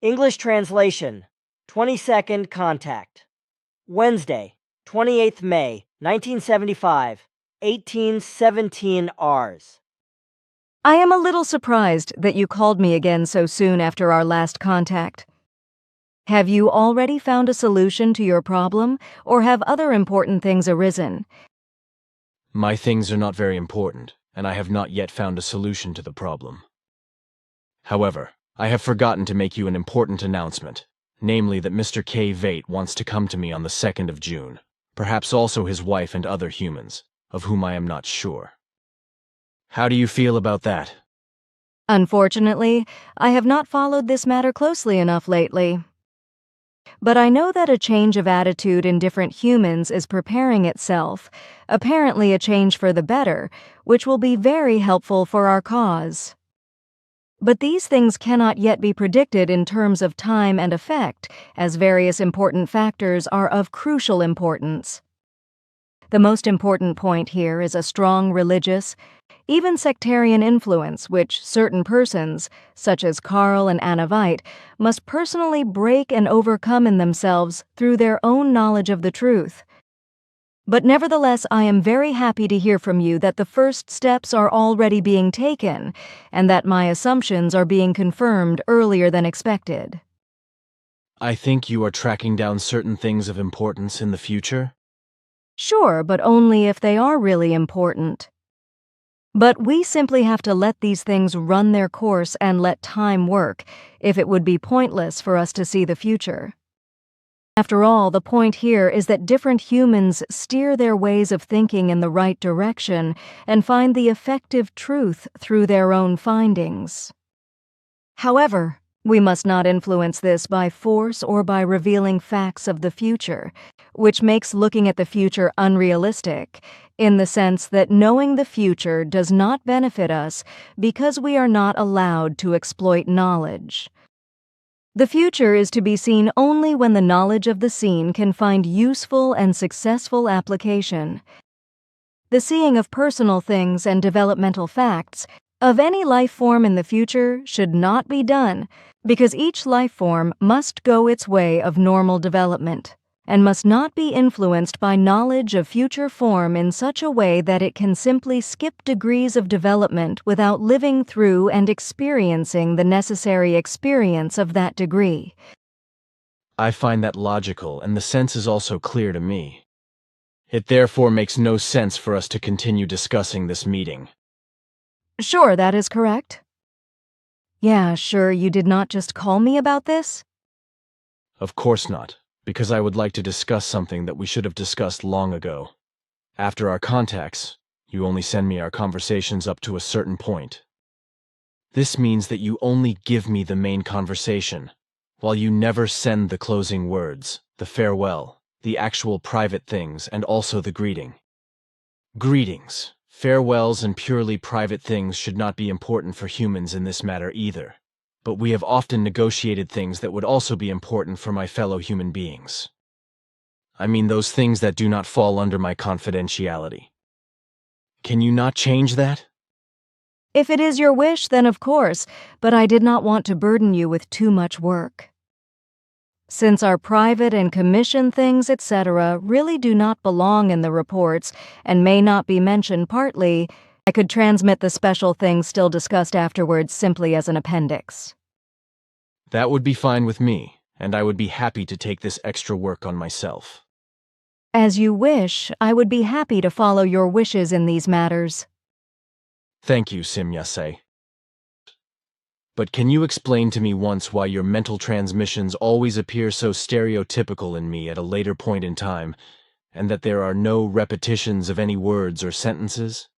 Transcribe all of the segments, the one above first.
English translation, 22nd contact. Wednesday, 28th May, 1975, 18:17 Rs. I am a little surprised that you called me again so soon after our last contact. Have you already found a solution to your problem, or have other important things arisen? My things are not very important, and I have not yet found a solution to the problem. However, I have forgotten to make you an important announcement, namely that Mr. K. Vate wants to come to me on the 2nd of June, perhaps also his wife and other humans, of whom I am not sure. How do you feel about that? Unfortunately, I have not followed this matter closely enough lately. But I know that a change of attitude in different humans is preparing itself, apparently a change for the better, which will be very helpful for our cause. But these things cannot yet be predicted in terms of time and effect, as various important factors are of crucial importance. The most important point here is a strong religious, even sectarian influence which certain persons, such as Carl and Anna Veit, must personally break and overcome in themselves through their own knowledge of the truth. But nevertheless, I am very happy to hear from you that the first steps are already being taken, and that my assumptions are being confirmed earlier than expected. I think you are tracking down certain things of importance in the future? Sure, but only if they are really important. But we simply have to let these things run their course and let time work, if it would be pointless for us to see the future. After all, the point here is that different humans steer their ways of thinking in the right direction and find the effective truth through their own findings. However, we must not influence this by force or by revealing facts of the future, which makes looking at the future unrealistic, in the sense that knowing the future does not benefit us because we are not allowed to exploit knowledge. The future is to be seen only when the knowledge of the seen can find useful and successful application. The seeing of personal things and developmental facts of any life form in the future should not be done because each life form must go its way of normal development and must not be influenced by knowledge of future form in such a way that it can simply skip degrees of development without living through and experiencing the necessary experience of that degree. I find that logical, and the sense is also clear to me. It therefore makes no sense for us to continue discussing this meeting. Sure, that is correct. Yeah, sure, you did not just call me about this? Of course not, because I would like to discuss something that we should have discussed long ago. After our contacts, you only send me our conversations up to a certain point. This means that you only give me the main conversation, while you never send the closing words, the farewell, the actual private things, and also the greeting. Greetings, farewells, and purely private things should not be important for humans in this matter either. But we have often negotiated things that would also be important for my fellow human beings. I mean those things that do not fall under my confidentiality. Can you not change that? If it is your wish, then of course, but I did not want to burden you with too much work. Since our private and commission things, etc., really do not belong in the reports and may not be mentioned partly, I could transmit the special things still discussed afterwards simply as an appendix. That would be fine with me, and I would be happy to take this extra work on myself. As you wish, I would be happy to follow your wishes in these matters. Thank you, Simyase. But can you explain to me once why your mental transmissions always appear so stereotypical in me at a later point in time, and that there are no repetitions of any words or sentences?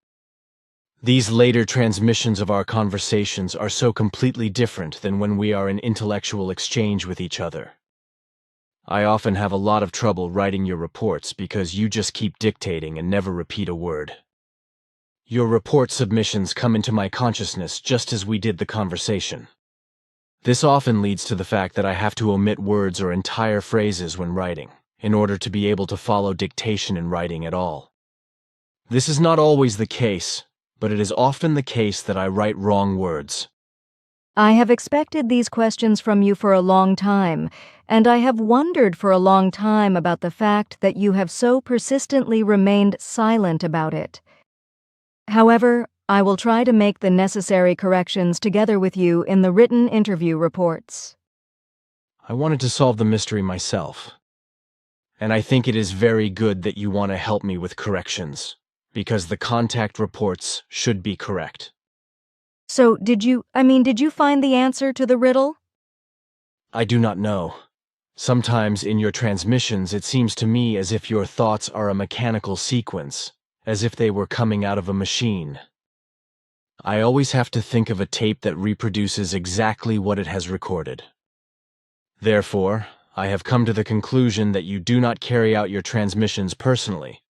These later transmissions of our conversations are so completely different than when we are in intellectual exchange with each other. I often have a lot of trouble writing your reports because you just keep dictating and never repeat a word. Your report submissions come into my consciousness just as we did the conversation. This often leads to the fact that I have to omit words or entire phrases when writing, in order to be able to follow dictation in writing at all. This is not always the case, but it is often the case that I write wrong words. I have expected these questions from you for a long time, and I have wondered for a long time about the fact that you have so persistently remained silent about it. However, I will try to make the necessary corrections together with you in the written interview reports. I wanted to solve the mystery myself. And I think it is very good that you want to help me with corrections, because the contact reports should be correct. So, did you find the answer to the riddle? I do not know. Sometimes in your transmissions it seems to me as if your thoughts are a mechanical sequence, as if they were coming out of a machine. I always have to think of a tape that reproduces exactly what it has recorded. Therefore, I have come to the conclusion that you do not carry out your transmissions personally,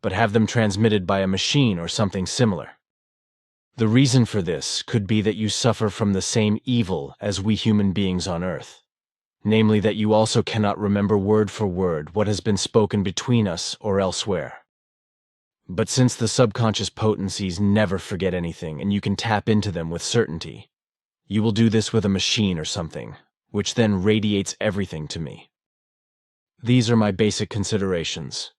but have them transmitted by a machine or something similar. The reason for this could be that you suffer from the same evil as we human beings on Earth, namely that you also cannot remember word for word what has been spoken between us or elsewhere. But since the subconscious potencies never forget anything and you can tap into them with certainty, you will do this with a machine or something, which then radiates everything to me. These are my basic considerations.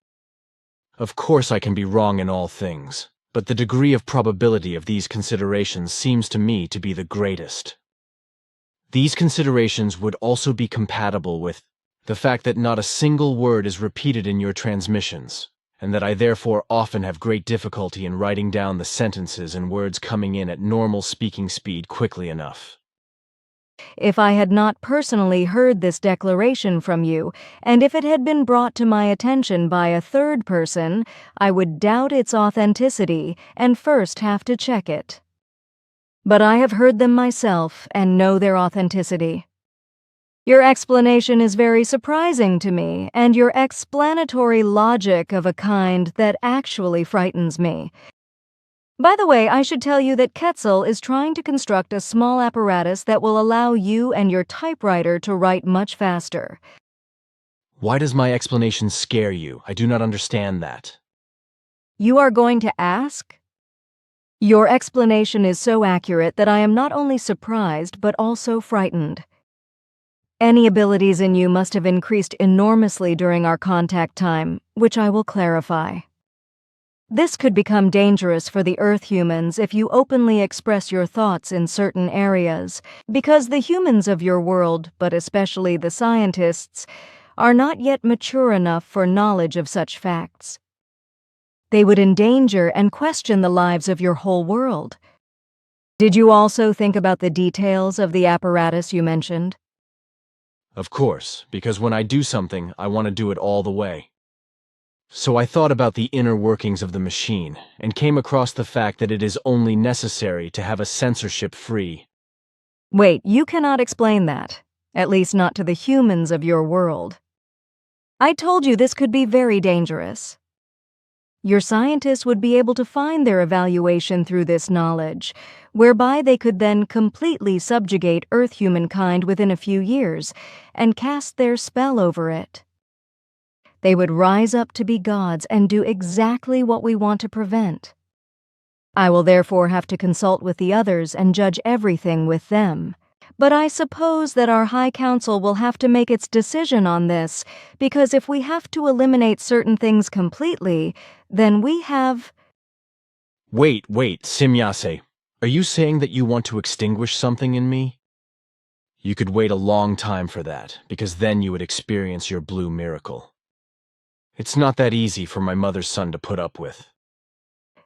Of course I can be wrong in all things, but the degree of probability of these considerations seems to me to be the greatest. These considerations would also be compatible with the fact that not a single word is repeated in your transmissions, and that I therefore often have great difficulty in writing down the sentences and words coming in at normal speaking speed quickly enough. If I had not personally heard this declaration from you, and if it had been brought to my attention by a third person, I would doubt its authenticity and first have to check it. But I have heard them myself and know their authenticity. Your explanation is very surprising to me, and your explanatory logic of a kind that actually frightens me. By the way, I should tell you that Quetzal is trying to construct a small apparatus that will allow you and your typewriter to write much faster. Why does my explanation scare you? I do not understand that. You are going to ask? Your explanation is so accurate that I am not only surprised but also frightened. Any abilities in you must have increased enormously during our contact time, which I will clarify. This could become dangerous for the Earth humans if you openly express your thoughts in certain areas, because the humans of your world, but especially the scientists, are not yet mature enough for knowledge of such facts. They would endanger and question the lives of your whole world. Did you also think about the details of the apparatus you mentioned? Of course, because when I do something, I want to do it all the way. So I thought about the inner workings of the machine, and came across the fact that it is only necessary to have a censorship-free. Wait, you cannot explain that, at least not to the humans of your world. I told you this could be very dangerous. Your scientists would be able to find their evaluation through this knowledge, whereby they could then completely subjugate Earth humankind within a few years and cast their spell over it. They would rise up to be gods and do exactly what we want to prevent. I will therefore have to consult with the others and judge everything with them. But I suppose that our High Council will have to make its decision on this, because if we have to eliminate certain things completely, then we have... Wait, Simyase. Are you saying that you want to extinguish something in me? You could wait a long time for that, because then you would experience your blue miracle. It's not that easy for my mother's son to put up with.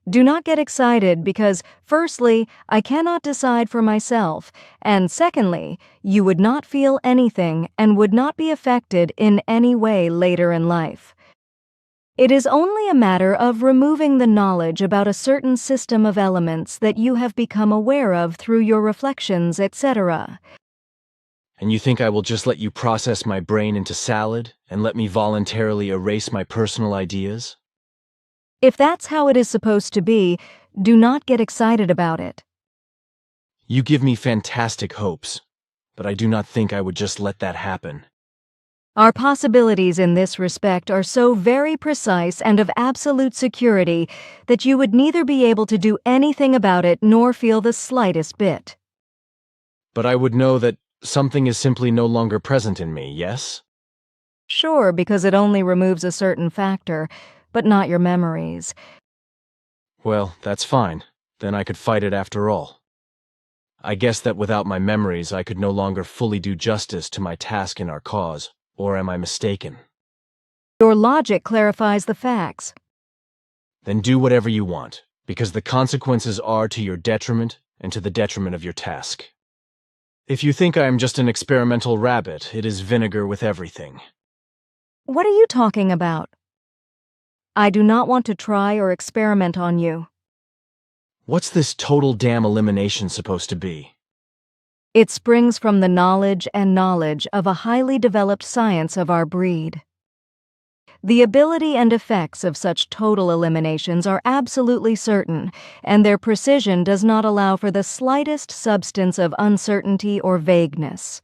Do not get excited because, firstly, I cannot decide for myself, and secondly, you would not feel anything and would not be affected in any way later in life. It is only a matter of removing the knowledge about a certain system of elements that you have become aware of through your reflections, etc. And you think I will just let you process my brain into salad and let me voluntarily erase my personal ideas? If that's how it is supposed to be, do not get excited about it. You give me fantastic hopes, but I do not think I would just let that happen. Our possibilities in this respect are so very precise and of absolute security that you would neither be able to do anything about it nor feel the slightest bit. But I would know that something is simply no longer present in me, yes? Sure, because it only removes a certain factor, but not your memories. Well, that's fine. Then I could fight it after all. I guess that without my memories I could no longer fully do justice to my task in our cause, or am I mistaken? Your logic clarifies the facts. Then do whatever you want, because the consequences are to your detriment and to the detriment of your task. If you think I am just an experimental rabbit, it is vinegar with everything. What are you talking about? I do not want to try or experiment on you. What's this total damn elimination supposed to be? It springs from the knowledge of a highly developed science of our breed. The ability and effects of such total eliminations are absolutely certain, and their precision does not allow for the slightest substance of uncertainty or vagueness.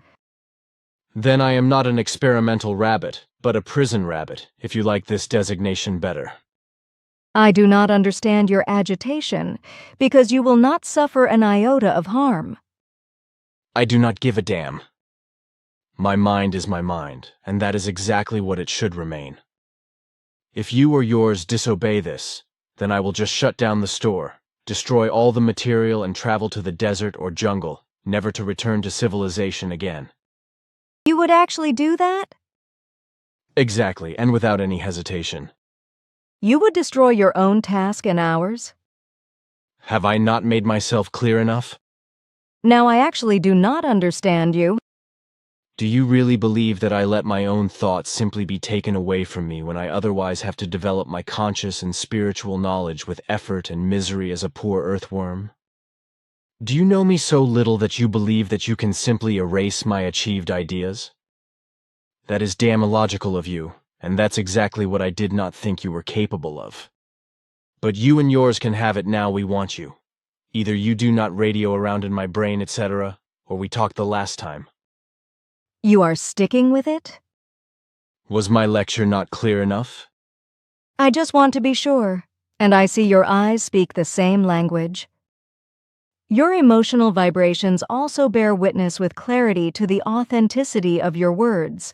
Then I am not an experimental rabbit, but a prison rabbit, if you like this designation better. I do not understand your agitation, because you will not suffer an iota of harm. I do not give a damn. My mind is my mind, and that is exactly what it should remain. If you or yours disobey this, then I will just shut down the store, destroy all the material and travel to the desert or jungle, never to return to civilization again. You would actually do that? Exactly, and without any hesitation. You would destroy your own task and ours? Have I not made myself clear enough? Now I actually do not understand you. Do you really believe that I let my own thoughts simply be taken away from me when I otherwise have to develop my conscious and spiritual knowledge with effort and misery as a poor earthworm? Do you know me so little that you believe that you can simply erase my achieved ideas? That is damn illogical of you, and that's exactly what I did not think you were capable of. But you and yours can have it now we want you. Either you do not radio around in my brain, etc., or we talked the last time. You are sticking with it? Was my lecture not clear enough? I just want to be sure, and I see your eyes speak the same language. Your emotional vibrations also bear witness with clarity to the authenticity of your words.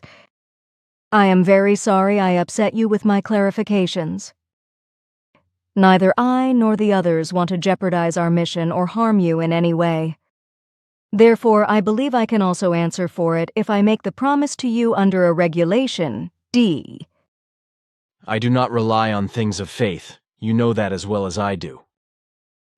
I am very sorry I upset you with my clarifications. Neither I nor the others want to jeopardize our mission or harm you in any way. Therefore, I believe I can also answer for it if I make the promise to you under a regulation, D. I do not rely on things of faith. You know that as well as I do.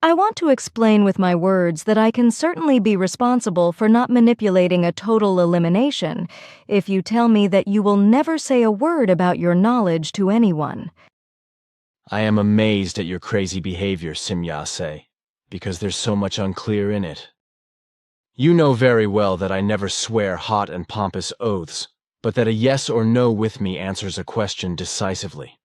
I want to explain with my words that I can certainly be responsible for not manipulating a total elimination if you tell me that you will never say a word about your knowledge to anyone. I am amazed at your crazy behavior, Simyase, because there's so much unclear in it. You know very well that I never swear hot and pompous oaths, but that a yes or no with me answers a question decisively.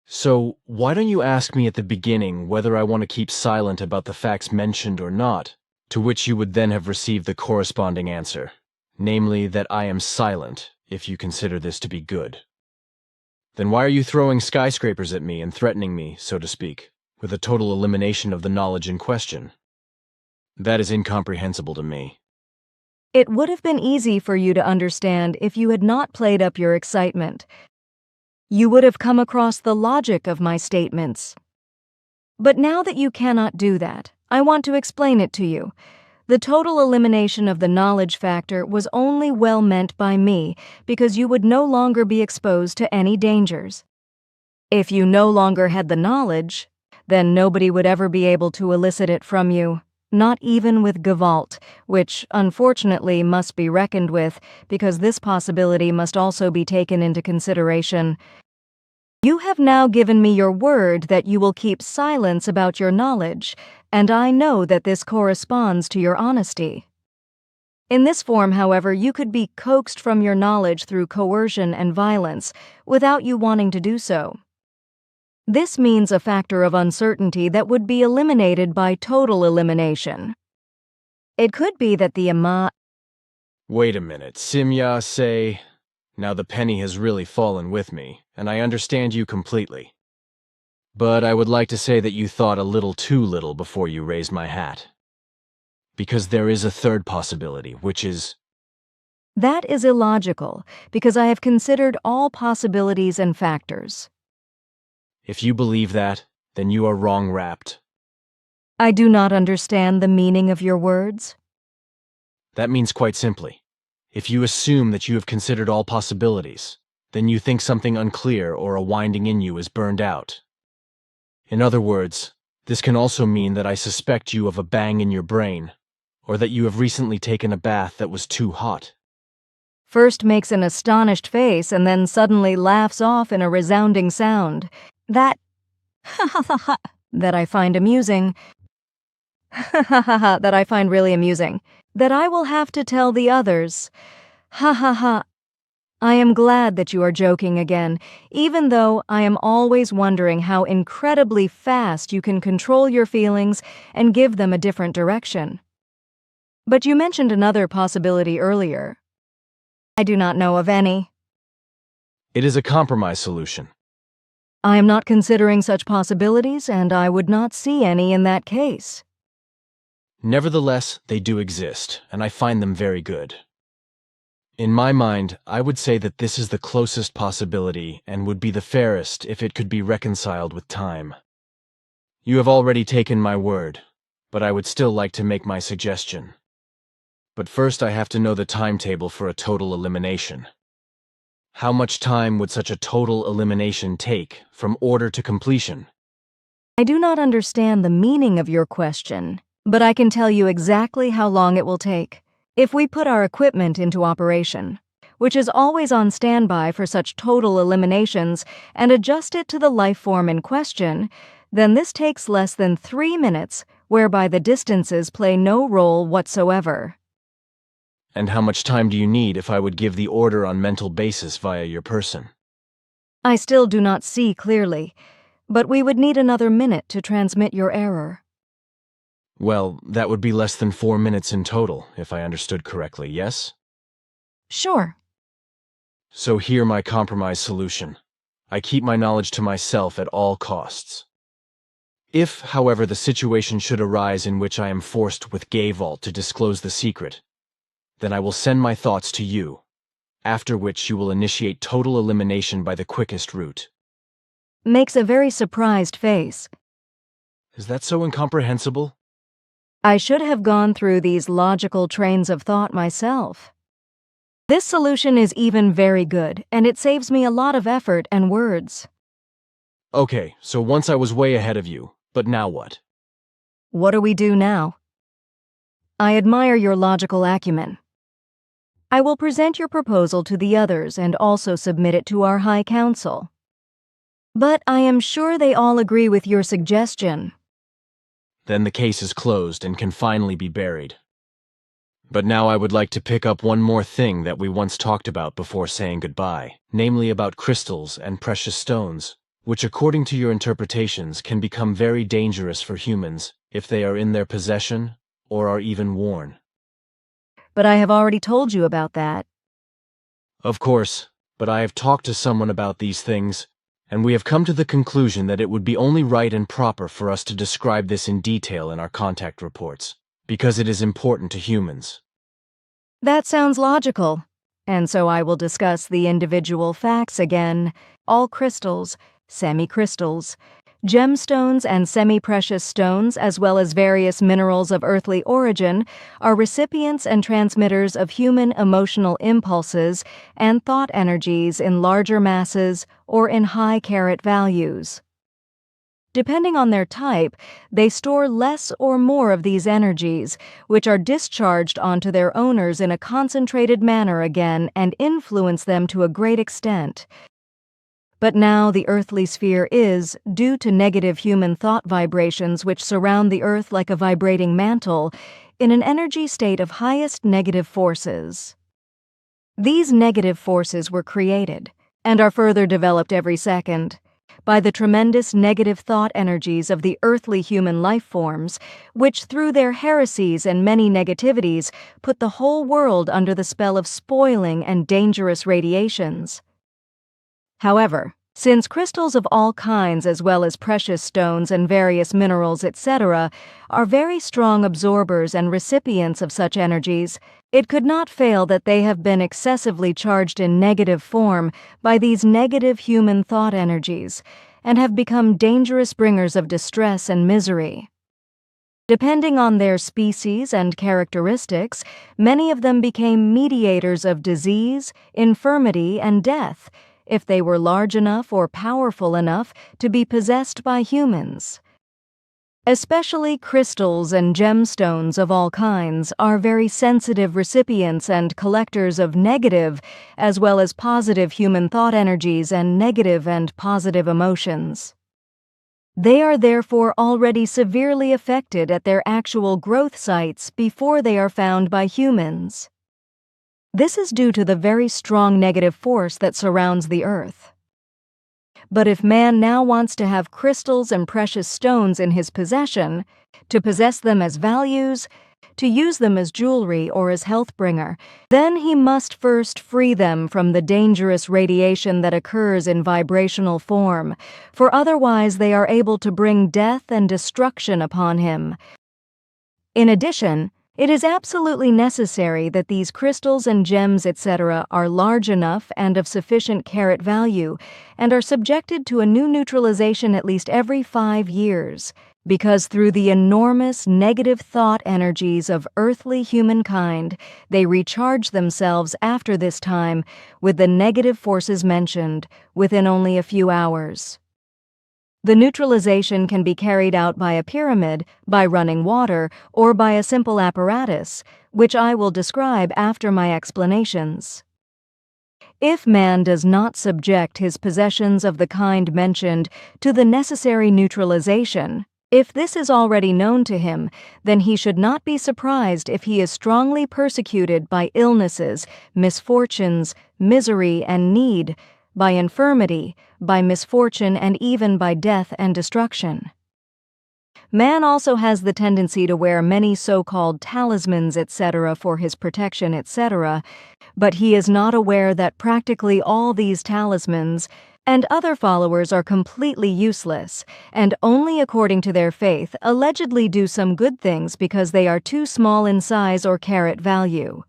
So, why don't you ask me at the beginning whether I want to keep silent about the facts mentioned or not, to which you would then have received the corresponding answer, namely that I am silent, if you consider this to be good. Then why are you throwing skyscrapers at me and threatening me, so to speak, with a total elimination of the knowledge in question? That is incomprehensible to me. It would have been easy for you to understand if you had not played up your excitement. You would have come across the logic of my statements. But now that you cannot do that, I want to explain it to you. The total elimination of the knowledge factor was only well meant by me because you would no longer be exposed to any dangers. If you no longer had the knowledge, then nobody would ever be able to elicit it from you. Not even with Gevalt, which unfortunately must be reckoned with because this possibility must also be taken into consideration. You have now given me your word that you will keep silence about your knowledge, and I know that this corresponds to your honesty. In this form, however, you could be coaxed from your knowledge through coercion and violence without you wanting to do so. This means a factor of uncertainty that would be eliminated by total elimination. It could be that the Wait a minute, Simyase. Now the penny has really fallen with me, and I understand you completely. But I would like to say that you thought a little too little before you raised my hat. because there is a third possibility, which is... That is illogical, because I have considered all possibilities and factors. If you believe that, then you are wrong wrapped. I do not understand the meaning of your words. That means quite simply, if you assume that you have considered all possibilities, then you think something unclear or a winding in you is burned out. In other words, this can also mean that I suspect you of a bang in your brain, or that you have recently taken a bath that was too hot. First makes an astonished face and then suddenly laughs off in a resounding sound. That that I find amusing. That I find really amusing. That I will have to tell the others. Ha ha ha. I am glad that you are joking again, even though I am always wondering how incredibly fast you can control your feelings and give them a different direction. But you mentioned another possibility earlier. I do not know of any. It is a compromise solution. I am not considering such possibilities, and I would not see any in that case. Nevertheless, they do exist, and I find them very good. In my mind, I would say that this is the closest possibility and would be the fairest if it could be reconciled with time. You have already taken my word, but I would still like to make my suggestion. But first I have to know the timetable for a total elimination. How much time would such a total elimination take from order to completion? I do not understand the meaning of your question, but I can tell you exactly how long it will take. If we put our equipment into operation, which is always on standby for such total eliminations, and adjust it to the life form in question, then this takes less than 3 minutes, whereby the distances play no role whatsoever. And how much time do you need if I would give the order on mental basis via your person? I still do not see clearly, but we would need another minute to transmit your error. Well, that would be less than 4 minutes in total, if I understood correctly, yes? Sure. So hear my compromise solution. I keep my knowledge to myself at all costs. If, however, the situation should arise in which I am forced with Gay Vault to disclose the secret, then I will send my thoughts to you, after which you will initiate total elimination by the quickest route. Makes a very surprised face. Is that so incomprehensible? I should have gone through these logical trains of thought myself. This solution is even very good, and it saves me a lot of effort and words. Okay, so once I was way ahead of you, but now what? What do we do now? I admire your logical acumen. I will present your proposal to the others and also submit it to our High Council. But I am sure they all agree with your suggestion. Then the case is closed and can finally be buried. But now I would like to pick up one more thing that we once talked about before saying goodbye, namely about crystals and precious stones, which according to your interpretations can become very dangerous for humans if they are in their possession or are even worn. But I have already told you about that. Of course, but I have talked to someone about these things, and we have come to the conclusion that it would be only right and proper for us to describe this in detail in our contact reports, because it is important to humans. That sounds logical. And so I will discuss the individual facts again. All crystals, semi-crystals, gemstones and semi-precious stones, as well as various minerals of earthly origin, are recipients and transmitters of human emotional impulses and thought energies in larger masses or in high carat values. Depending on their type, they store less or more of these energies, which are discharged onto their owners in a concentrated manner again and influence them to a great extent. But now the earthly sphere is, due to negative human thought vibrations which surround the earth like a vibrating mantle, in an energy state of highest negative forces. These negative forces were created, and are further developed every second, by the tremendous negative thought energies of the earthly human life forms, which through their heresies and many negativities put the whole world under the spell of spoiling and dangerous radiations. However, Since crystals of all kinds, as well as precious stones and various minerals, etc., are very strong absorbers and recipients of such energies, it could not fail that they have been excessively charged in negative form by these negative human thought energies, and have become dangerous bringers of distress and misery. Depending on their species and characteristics, many of them became mediators of disease, infirmity, and death, if they were large enough or powerful enough to be possessed by humans. Especially crystals and gemstones of all kinds are very sensitive recipients and collectors of negative as well as positive human thought energies and negative and positive emotions. They are therefore already severely affected at their actual growth sites before they are found by humans. This is due to the very strong negative force that surrounds the earth. But if man now wants to have crystals and precious stones in his possession, to possess them as values, to use them as jewelry or as health bringer, then he must first free them from the dangerous radiation that occurs in vibrational form, for otherwise they are able to bring death and destruction upon him. In addition, it is absolutely necessary that these crystals and gems, etc., are large enough and of sufficient carat value, and are subjected to a new neutralization at least every 5 years, because through the enormous negative thought energies of earthly humankind, they recharge themselves after this time with the negative forces mentioned within only a few hours. The neutralization can be carried out by a pyramid, by running water, or by a simple apparatus, which I will describe after my explanations. If man does not subject his possessions of the kind mentioned to the necessary neutralization, if this is already known to him, then he should not be surprised if he is strongly persecuted by illnesses, misfortunes, misery, and need, by infirmity, by misfortune, and even by death and destruction. Man also has the tendency to wear many so-called talismans, etc., for his protection, etc., but he is not aware that practically all these talismans and other followers are completely useless, and only according to their faith allegedly do some good things because they are too small in size or carat value.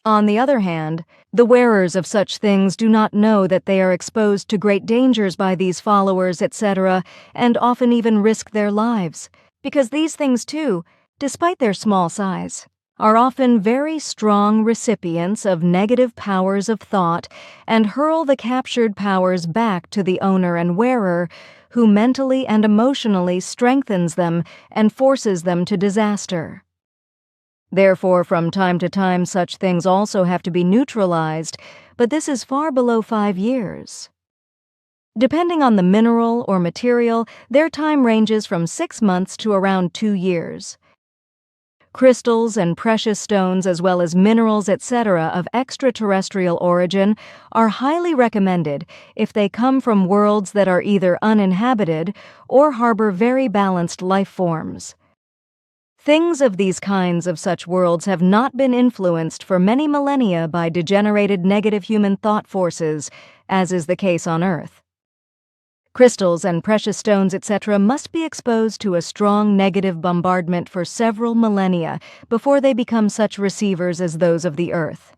On the other hand, the wearers of such things do not know that they are exposed to great dangers by these followers, etc., and often even risk their lives, because these things too, despite their small size, are often very strong recipients of negative powers of thought and hurl the captured powers back to the owner and wearer, who mentally and emotionally strengthens them and forces them to disaster. Therefore, from time to time, such things also have to be neutralized, but this is far below 5 years. Depending on the mineral or material, their time ranges from 6 months to around 2 years. Crystals and precious stones, as well as minerals, etc., of extraterrestrial origin are highly recommended if they come from worlds that are either uninhabited or harbor very balanced life forms. Things of these kinds of such worlds have not been influenced for many millennia by degenerated negative human thought forces, as is the case on Earth. Crystals and precious stones, etc., must be exposed to a strong negative bombardment for several millennia before they become such receivers as those of the Earth.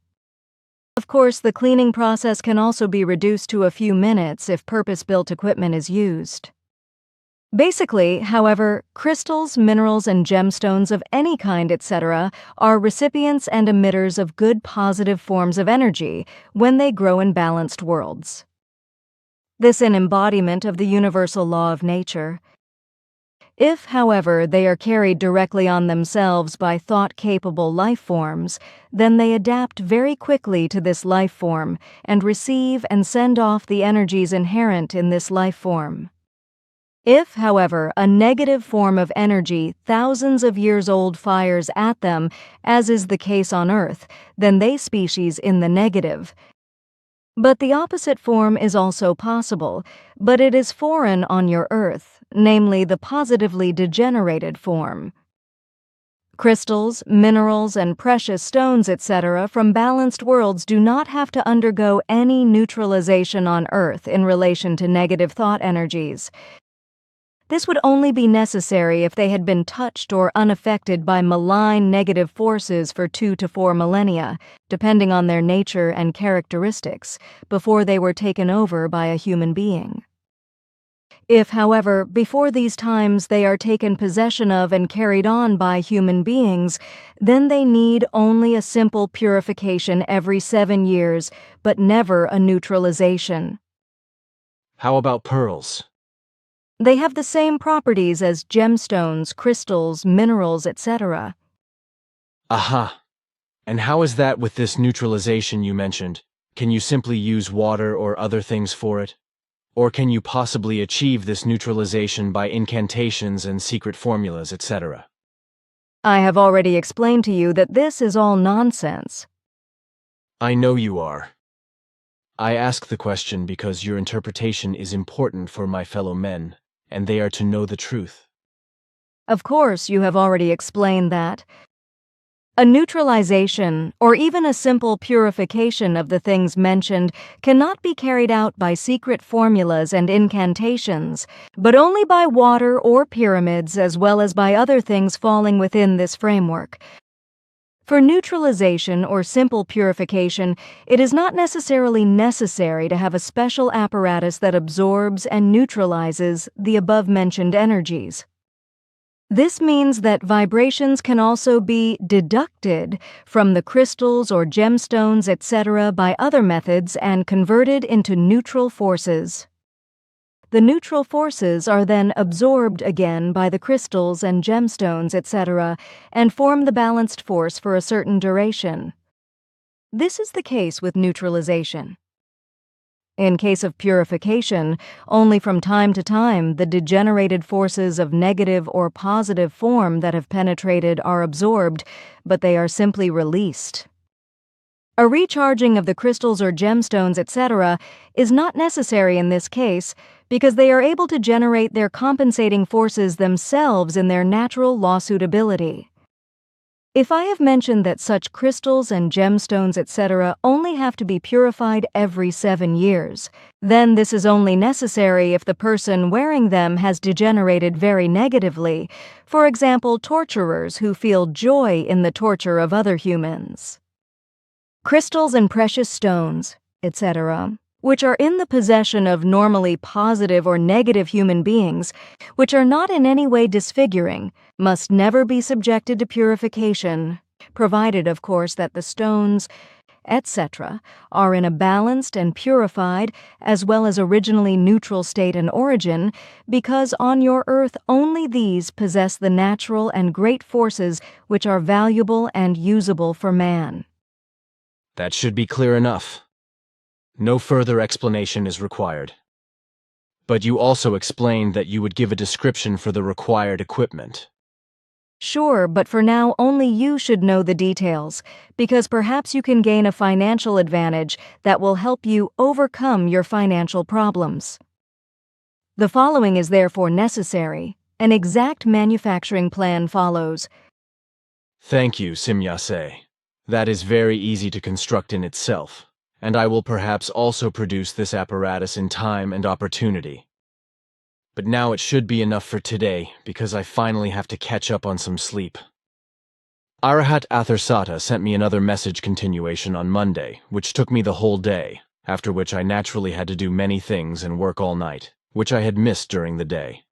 Of course, the cleaning process can also be reduced to a few minutes if purpose-built equipment is used. Basically, however, crystals, minerals, and gemstones of any kind, etc., are recipients and emitters of good positive forms of energy when they grow in balanced worlds. This is an embodiment of the universal law of nature. If, however, they are carried directly on themselves by thought-capable life forms, then they adapt very quickly to this life form and receive and send off the energies inherent in this life form. If, however, a negative form of energy thousands of years old fires at them, as is the case on Earth, then they species in the negative. But the opposite form is also possible, but it is foreign on your Earth, namely the positively degenerated form. Crystals, minerals, and precious stones, etc., from balanced worlds do not have to undergo any neutralization on Earth in relation to negative thought energies. This would only be necessary if they had been touched or unaffected by malign negative forces for 2 to 4 millennia, depending on their nature and characteristics, before they were taken over by a human being. If, however, before these times they are taken possession of and carried on by human beings, then they need only a simple purification every 7 years, but never a neutralization. How about pearls? They have the same properties as gemstones, crystals, minerals, etc. Aha! And how is that with this neutralization you mentioned? Can you simply use water or other things for it? Or can you possibly achieve this neutralization by incantations and secret formulas, etc.? I have already explained to you that this is all nonsense. I know you are. I ask the question because your interpretation is important for my fellow men, and they are to know the truth. Of course, you have already explained that. A neutralization, or even a simple purification of the things mentioned, cannot be carried out by secret formulas and incantations, but only by water or pyramids, as well as by other things falling within this framework. For neutralization or simple purification, it is not necessarily necessary to have a special apparatus that absorbs and neutralizes the above-mentioned energies. This means that vibrations can also be deducted from the crystals or gemstones, etc., by other methods and converted into neutral forces. The neutral forces are then absorbed again by the crystals and gemstones, etc., and form the balanced force for a certain duration. This is the case with neutralization. In case of purification, only from time to time the degenerated forces of negative or positive form that have penetrated are absorbed, but they are simply released. A recharging of the crystals or gemstones, etc., is not necessary in this case because they are able to generate their compensating forces themselves in their natural law-suitability. If I have mentioned that such crystals and gemstones, etc., only have to be purified every 7 years, then this is only necessary if the person wearing them has degenerated very negatively, for example, torturers who feel joy in the torture of other humans. Crystals and precious stones, etc., which are in the possession of normally positive or negative human beings, which are not in any way disfiguring, must never be subjected to purification, provided, of course, that the stones, etc., are in a balanced and purified, as well as originally neutral state and origin, because on your earth only these possess the natural and great forces which are valuable and usable for man. That should be clear enough. No further explanation is required. But you also explained that you would give a description for the required equipment. Sure, but for now only you should know the details, because perhaps you can gain a financial advantage that will help you overcome your financial problems. The following is therefore necessary. An exact manufacturing plan follows. Thank you, Simyase. That is very easy to construct in itself, and I will perhaps also produce this apparatus in time and opportunity. But now it should be enough for today, because I finally have to catch up on some sleep. Arahat Atharsata sent me another message continuation on Monday, which took me the whole day, after which I naturally had to do many things and work all night, which I had missed during the day.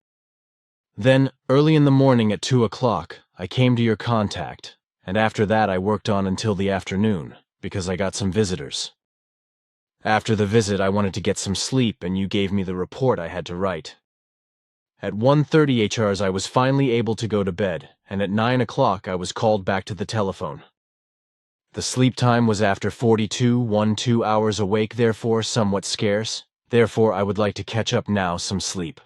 Then, early in the morning at 2 o'clock, I came to your contact, and after that I worked on until the afternoon, because I got some visitors. After the visit I wanted to get some sleep and you gave me the report I had to write. At 1:30 HRs I was finally able to go to bed, and at 9 o'clock I was called back to the telephone. The sleep time was after 42 hours awake, therefore somewhat scarce, therefore I would like to catch up now some sleep.